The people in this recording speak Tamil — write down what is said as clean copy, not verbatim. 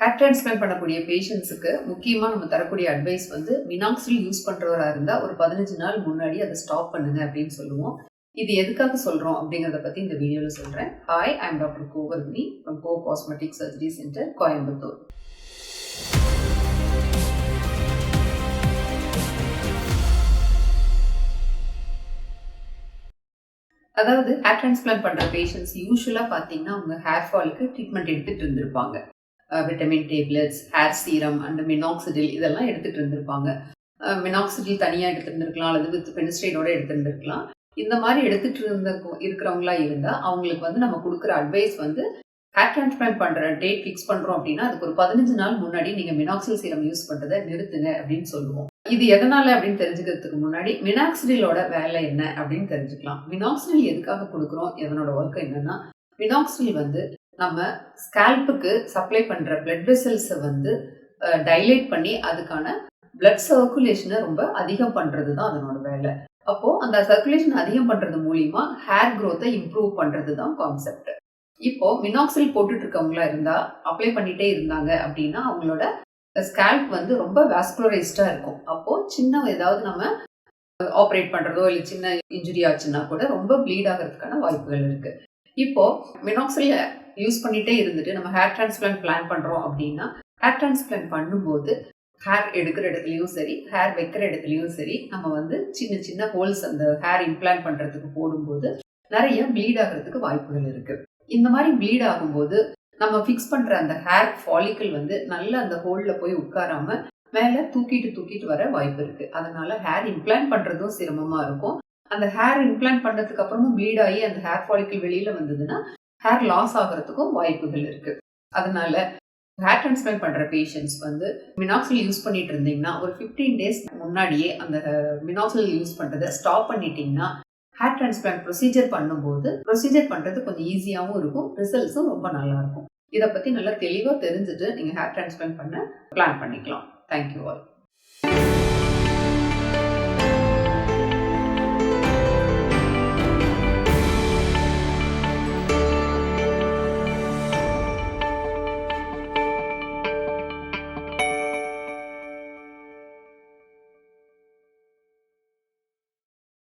ஹேர் டிரான்ஸ்பிளான்ட் பண்ணக்கூடிய பேஷண்ட்ஸுக்கு முக்கியமாக நம்ம தரக்கூடிய அட்வைஸ் வந்து மினாக்சில் யூஸ் பண்ணுறவரா இருந்தால் ஒரு 15 நாள் முன்னாடி அதை ஸ்டாப் பண்ணுங்க அப்படின்னு சொல்லுவோம். இது எதுக்காக சொல்கிறோம் அப்படிங்கிறத பற்றி இந்த வீடியோவில் சொல்கிறேன். Hi, I am doctor Govardhini from Go cosmetic surgery centre, Coimbatore. அதாவது ஹேர் டிரான்ஸ்பிளான்ட் பண்ணுற பேஷண்ட்ஸ் யூஸ்வலாக பார்த்தீங்கன்னா அவங்க ஹேர் ஃபாலுக்கு ட்ரீட்மெண்ட் எடுத்துகிட்டு இருந்திருப்பாங்க. Vitamin tablets, hair serum and minoxidil இதெல்லாம் எடுத்துகிட்டு இருந்திருப்பாங்க. மினாக்சிடில் தனியாக எடுத்துருந்துருக்கலாம் அல்லது வித் பெனிஸ்ட்ரேட்டோட எடுத்துருந்துருக்கலாம். இந்த மாதிரி எடுத்துகிட்டு இருக்கிறவங்களா இருந்தால் அவங்களுக்கு வந்து நம்ம கொடுக்குற அட்வைஸ் வந்து ஹேர் டிரான்ஸ்பிளான்ட் பண்ணுற டேட் ஃபிக்ஸ் பண்ணுறோம் அப்படின்னா அதுக்கு ஒரு 15 நாள் முன்னாடி நீங்கள் மினாக்சில் சீரம் யூஸ் பண்ணுறதை நிறுத்துங்க அப்படின்னு சொல்லுவோம். இது எதனால அப்படின்னு தெரிஞ்சுக்கிறதுக்கு முன்னாடி மினாக்சிடிலோட வேலை என்ன அப்படின்னு தெரிஞ்சுக்கலாம். மினாக்சிடில் எதுக்காக கொடுக்குறோம், எதனோட ஒர்க் என்னன்னா, மினாக்சிடில் வந்து நம்ம ஸ்கேல்புக்கு சப்ளை பண்ணுற பிளட் வெசல்ஸை வந்து டைலேட் பண்ணி அதுக்கான பிளட் சர்க்குலேஷனை ரொம்ப அதிகம் பண்ணுறது தான் அதனோட வேலை. அப்போது அந்த சர்க்குலேஷன் அதிகம் பண்ணுறது மூலிமா ஹேர் க்ரோத்தை இம்ப்ரூவ் பண்ணுறது தான் கான்செப்ட். இப்போது மினாக்சில் போட்டுட்டு இருக்கவங்களா இருந்தால் அப்ளை பண்ணிகிட்டே இருந்தாங்க அப்படின்னா அவங்களோட ஸ்கேல்ப் வந்து ரொம்ப வாஸ்குலரைஸ்டாக இருக்கும். அப்போது சின்ன ஏதாவது நம்ம ஆப்ரேட் பண்ணுறதோ இல்லை சின்ன இன்ஜுரி ஆச்சுன்னா கூட ரொம்ப ப்ளீட் ஆகிறதுக்கான வாய்ப்புகள் இருக்குது. இப்போது மினாக்சில் யூஸ் பண்ணிகிட்டே இருந்துட்டு நம்ம ஹேர் டிரான்ஸ்பிளான்ட் பிளான் பண்ணுறோம் அப்படின்னா ஹேர் டிரான்ஸ்பிளான்ட் பண்ணும்போது ஹேர் எடுக்கிற இடத்துலையும் சரி, ஹேர் வைக்கிற இடத்துலையும் சரி, நம்ம வந்து சின்ன சின்ன ஹோல்ஸ் அந்த ஹேர் இம்ப்ளான்ட் பண்ணுறதுக்கு போடும்போது நிறைய ப்ளீட் ஆகிறதுக்கு வாய்ப்புகள் இருக்குது. இந்த மாதிரி ப்ளீட் ஆகும்போது நம்ம ஃபிக்ஸ் பண்ணுற அந்த ஹேர் ஃபாலிக்கிள் வந்து நல்ல அந்த ஹோலில் போய் உட்காராம மேலே தூக்கிட்டு வர வாய்ப்பு இருக்குது. அதனால ஹேர் இம்ப்ளான்ட் பண்ணுறதும் சிரமமாக இருக்கும். அந்த ஹேர் இம்ப்ளான்ட் பண்ணுறதுக்கு அப்புறமும் ப்ளீட் ஆகி அந்த ஹேர் ஃபாலிக்கிள் வெளியில் வந்ததுன்னா ஹேர் லாஸ் ஆகிறதுக்கும் வாய்ப்புகள் இருக்குது. அதனால ஹேர் டிரான்ஸ்பிளான்ட் பண்ணுற பேஷண்ட்ஸ் வந்து மினாக்சில் யூஸ் பண்ணிட்டு இருந்தீங்கன்னா ஒரு 15 days முன்னாடியே அந்த மினாக்சில் யூஸ் பண்ணுறதை ஸ்டாப் பண்ணிட்டீங்கன்னா ஹேர் டிரான்ஸ்பிளான்ட் ப்ரொசீஜர் பண்ணுறது கொஞ்சம் ஈஸியாகவும் இருக்கும், ரிசல்ட்ஸும் ரொம்ப நல்லா இருக்கும். இதை பற்றி நல்லா தெளிவாக தெரிஞ்சுட்டு நீங்கள் ஹேர் டிரான்ஸ்பிளான்ட் பண்ண பிளான் பண்ணிக்கலாம். Thank you all.